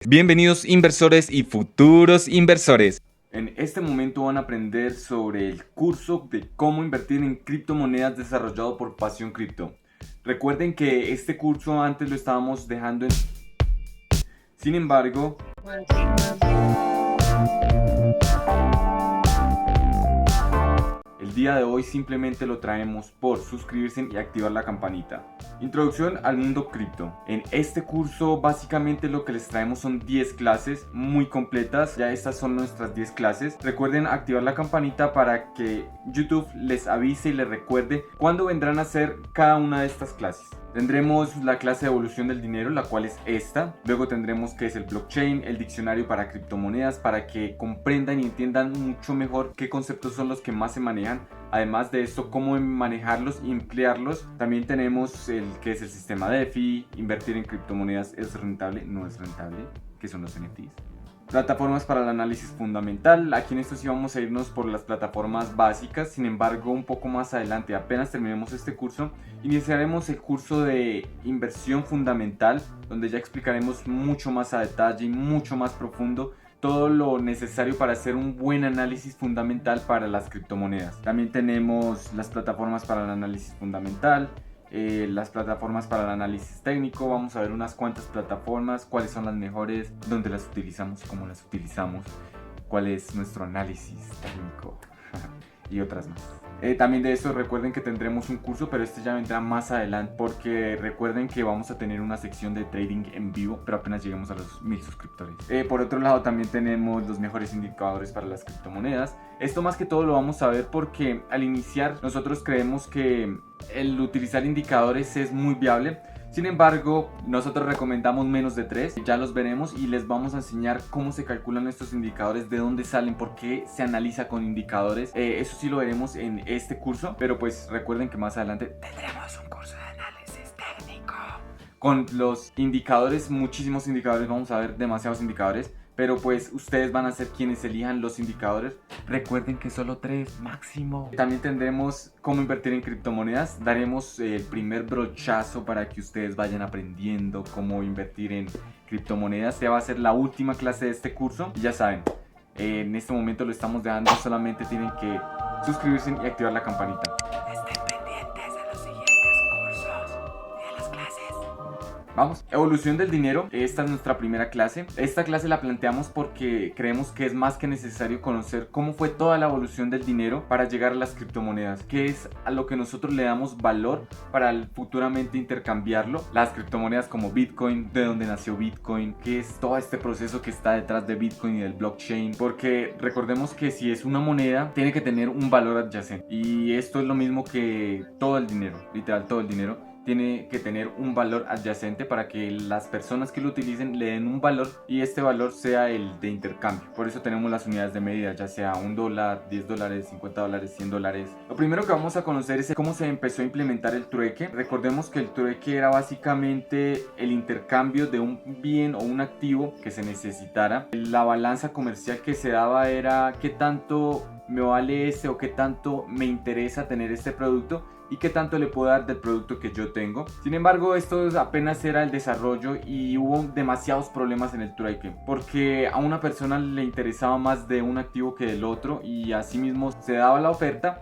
Bienvenidos inversores y futuros inversores. En este momento van a aprender sobre el curso de cómo invertir en criptomonedas desarrollado por Pasión Cripto. Recuerden que este curso antes lo estábamos dejando en... Sin embargo, el día de hoy simplemente lo traemos por suscribirse y activar la campanita. Introducción al mundo cripto. En este curso básicamente lo que les traemos son 10 clases muy completas. Ya estas son nuestras 10 clases. Recuerden activar la campanita para que YouTube les avise y les recuerde cuándo vendrán a hacer cada una de estas clases. Tendremos la clase de evolución del dinero, la cual es esta. Luego tendremos qué es el blockchain, el diccionario para criptomonedas, para que comprendan y entiendan mucho mejor qué conceptos son los que más se manejan. Además de esto, cómo manejarlos y emplearlos. También tenemos el que es el sistema DeFi, invertir en criptomonedas es rentable, no es rentable, que son los NFTs. Plataformas para el análisis fundamental. Aquí en esto sí vamos a irnos por las plataformas básicas. Sin embargo, un poco más adelante, apenas terminemos este curso, iniciaremos el curso de inversión fundamental, donde ya explicaremos mucho más a detalle y mucho más profundo todo lo necesario para hacer un buen análisis fundamental para las criptomonedas. También tenemos las plataformas para el análisis fundamental, las plataformas para el análisis técnico. Vamos a ver unas cuantas plataformas, cuáles son las mejores, dónde las utilizamos, cómo las utilizamos, cuál es nuestro análisis técnico y otras más. También de eso recuerden que tendremos un curso, pero este ya vendrá más adelante, porque recuerden que vamos a tener una sección de trading en vivo, pero apenas lleguemos a los 1000 suscriptores. Por otro lado también tenemos los mejores indicadores para las criptomonedas. Esto más que todo lo vamos a ver porque al iniciar nosotros creemos que el utilizar indicadores es muy viable. Sin embargo, nosotros recomendamos menos de 3, ya los veremos y les vamos a enseñar cómo se calculan estos indicadores, de dónde salen, por qué se analiza con indicadores. Eso sí lo veremos en este curso, pero pues recuerden que más adelante tendremos un curso de análisis técnico. Con los indicadores, muchísimos indicadores, vamos a ver demasiados indicadores. Pero pues ustedes van a ser quienes elijan los indicadores. Recuerden que solo 3 máximo. También tendremos cómo invertir en criptomonedas. Daremos el primer brochazo para que ustedes vayan aprendiendo cómo invertir en criptomonedas. Ya va a ser la última clase de este curso. Y ya saben, en este momento lo estamos dejando. Solamente tienen que suscribirse y activar la campanita. Estén pendientes de los siguientes cursos y de las clases. Vamos, evolución del dinero. Esta es nuestra primera clase. Esta clase la planteamos porque creemos que es más que necesario conocer cómo fue toda la evolución del dinero para llegar a las criptomonedas, que es a lo que nosotros le damos valor para futuramente intercambiarlo. Las criptomonedas como Bitcoin, de dónde nació Bitcoin, qué es todo este proceso que está detrás de Bitcoin y del blockchain, porque recordemos que si es una moneda tiene que tener un valor adyacente, y esto es lo mismo que todo el dinero, literal todo el dinero tiene que tener un valor adyacente para que las personas que lo utilicen le den un valor y este valor sea el de intercambio. Por eso tenemos las unidades de medida, ya sea $1, $10, $50, $100. Lo primero que vamos a conocer es cómo se empezó a implementar el trueque. Recordemos que el trueque era básicamente el intercambio de un bien o un activo que se necesitara. La balanza comercial que se daba era qué tanto me vale este o qué tanto me interesa tener este producto y qué tanto le puedo dar del producto que yo tengo. Sin embargo, esto apenas era el desarrollo y hubo demasiados problemas en el trueque, porque a una persona le interesaba más de un activo que del otro, y asimismo se daba la oferta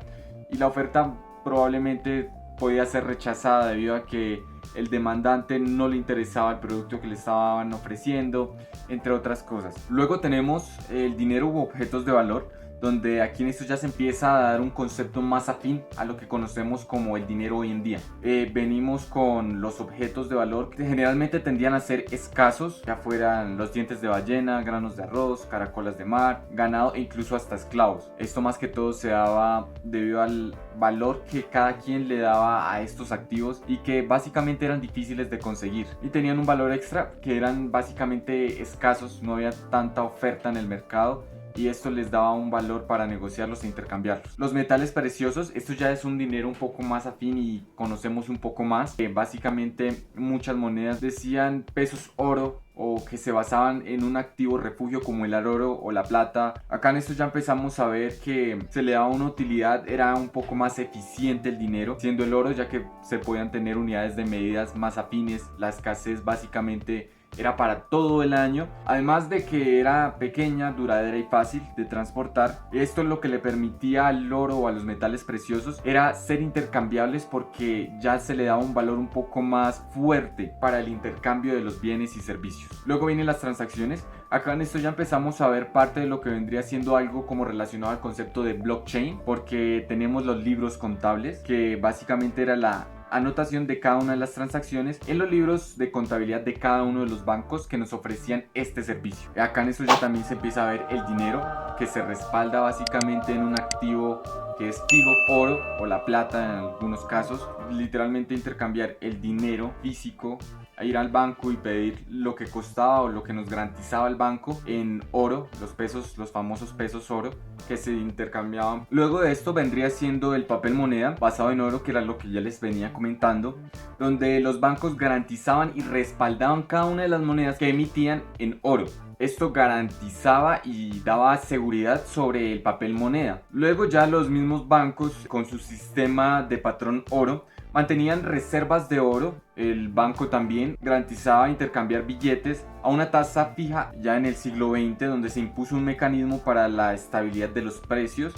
y la oferta probablemente podía ser rechazada debido a que el demandante no le interesaba el producto que le estaban ofreciendo, entre otras cosas. Luego tenemos el dinero u objetos de valor, donde aquí en esto ya se empieza a dar un concepto más afín a lo que conocemos como el dinero hoy en día. Venimos con los objetos de valor que generalmente tendían a ser escasos, ya fueran los dientes de ballena, granos de arroz, caracolas de mar, ganado e incluso hasta esclavos. Esto más que todo se daba debido al valor que cada quien le daba a estos activos y que básicamente eran difíciles de conseguir y tenían un valor extra, que eran básicamente escasos, no había tanta oferta en el mercado y esto les daba un valor para negociarlos e intercambiarlos. Los metales preciosos, esto ya es un dinero un poco más afín y conocemos un poco más. Básicamente muchas monedas decían pesos oro o que se basaban en un activo refugio como el oro o la plata. Acá en esto ya empezamos a ver que se le daba una utilidad, era un poco más eficiente el dinero, siendo el oro, ya que se podían tener unidades de medidas más afines. La escasez básicamente era para todo el año, además de que era pequeña, duradera y fácil de transportar. Esto es lo que le permitía al oro o a los metales preciosos era ser intercambiables, porque ya se le daba un valor un poco más fuerte para el intercambio de los bienes y servicios. Luego vienen las transacciones. Acá en esto ya empezamos a ver parte de lo que vendría siendo algo como relacionado al concepto de blockchain, porque tenemos los libros contables, que básicamente era la anotación de cada una de las transacciones en los libros de contabilidad de cada uno de los bancos que nos ofrecían este servicio. Acá en esto ya también se empieza a ver el dinero, que se respalda básicamente en un activo que es fijo, oro o la plata en algunos casos. Literalmente intercambiar el dinero físico, a ir al banco y pedir lo que costaba o lo que nos garantizaba el banco en oro, los pesos, los famosos pesos oro, que se intercambiaban. Luego de esto vendría siendo el papel moneda basado en oro, que era lo que ya les venía comentando, donde los bancos garantizaban y respaldaban cada una de las monedas que emitían en oro. Esto garantizaba y daba seguridad sobre el papel moneda. Luego ya los mismos bancos, con su sistema de patrón oro, mantenían reservas de oro. El banco también garantizaba intercambiar billetes a una tasa fija ya en el siglo XX, donde se impuso un mecanismo para la estabilidad de los precios,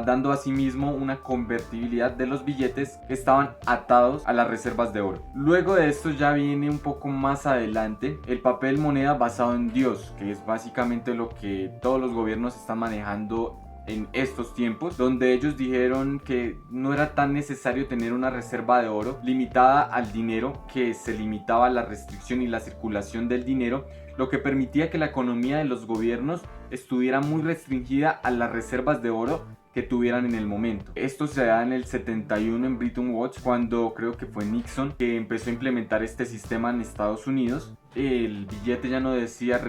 dando asimismo una convertibilidad de los billetes que estaban atados a las reservas de oro. Luego de esto ya viene un poco más adelante el papel moneda basado en Dios, que es básicamente lo que todos los gobiernos están manejando en estos tiempos, donde ellos dijeron que no era tan necesario tener una reserva de oro limitada al dinero, que se limitaba la restricción y la circulación del dinero, lo que permitía que la economía de los gobiernos estuviera muy restringida a las reservas de oro que tuvieran en el momento. Esto se da en el 71 en Bretton Woods, cuando creo que fue Nixon que empezó a implementar este sistema en Estados Unidos. El billete ya no decía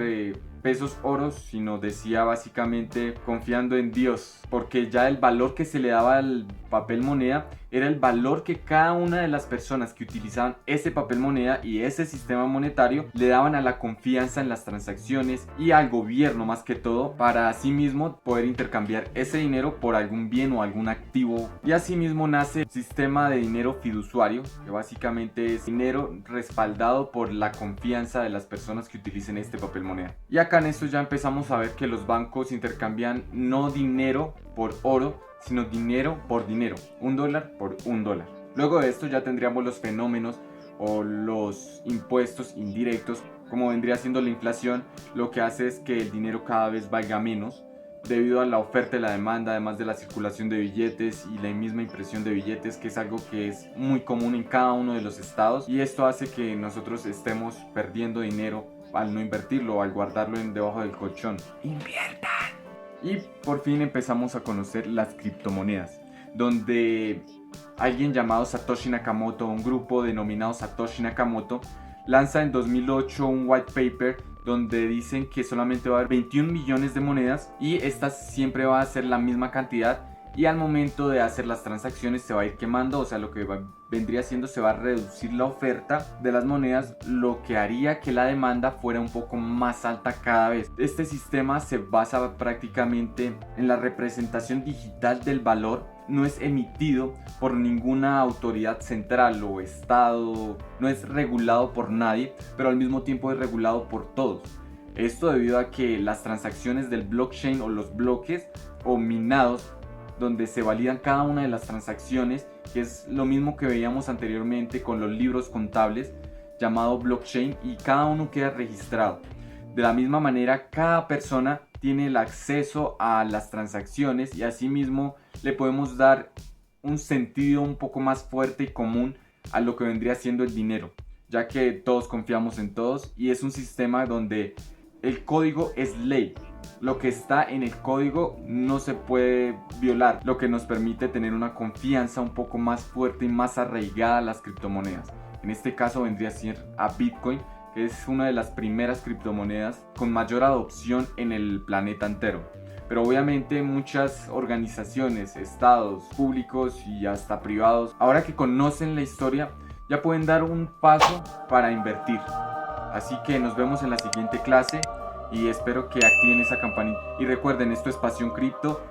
pesos oros, sino decía básicamente confiando en Dios, porque ya el valor que se le daba al papel moneda era el valor que cada una de las personas que utilizaban ese papel moneda y ese sistema monetario le daban a la confianza en las transacciones y al gobierno, más que todo, para asimismo poder intercambiar ese dinero por algún bien o algún activo. Y asimismo nace el sistema de dinero fiduciario, que básicamente es dinero respaldado por la confianza de las personas que utilicen este papel moneda. Y acá en esto ya empezamos a ver que los bancos intercambian no dinero por oro, sino dinero por dinero, $1 por $1. Luego de esto ya tendríamos los fenómenos o los impuestos indirectos, como vendría siendo la inflación. Lo que hace es que el dinero cada vez valga menos debido a la oferta y la demanda, además de la circulación de billetes y la misma impresión de billetes, que es algo que es muy común en cada uno de los estados, y esto hace que nosotros estemos perdiendo dinero al no invertirlo o al guardarlo debajo del colchón. ¡Inviertan! Y por fin empezamos a conocer las criptomonedas, donde alguien llamado Satoshi Nakamoto, un grupo denominado Satoshi Nakamoto, lanza en 2008 un white paper donde dicen que solamente va a haber 21 millones de monedas y estas siempre va a ser la misma cantidad, y al momento de hacer las transacciones se va a ir quemando, o sea, lo que vendría siendo, se va a reducir la oferta de las monedas, lo que haría que la demanda fuera un poco más alta cada vez. Este sistema se basa prácticamente en la representación digital del valor. No es emitido por ninguna autoridad central o estado, no es regulado por nadie, pero al mismo tiempo es regulado por todos. Esto debido a que las transacciones del blockchain o los bloques o minados, donde se validan cada una de las transacciones, que es lo mismo que veíamos anteriormente con los libros contables, llamado blockchain, y cada uno queda registrado. De la misma manera, cada persona tiene el acceso a las transacciones y asimismo le podemos dar un sentido un poco más fuerte y común a lo que vendría siendo el dinero, ya que todos confiamos en todos y es un sistema donde el código es ley. Lo que está en el código no se puede violar, lo que nos permite tener una confianza un poco más fuerte y más arraigada a las criptomonedas. En este caso vendría a ser a Bitcoin, que es una de las primeras criptomonedas con mayor adopción en el planeta entero. Pero obviamente muchas organizaciones, estados, públicos y hasta privados, ahora que conocen la historia, ya pueden dar un paso para invertir. Así que nos vemos en la siguiente clase y espero que activen esa campanita. Y recuerden, esto es Pasión Cripto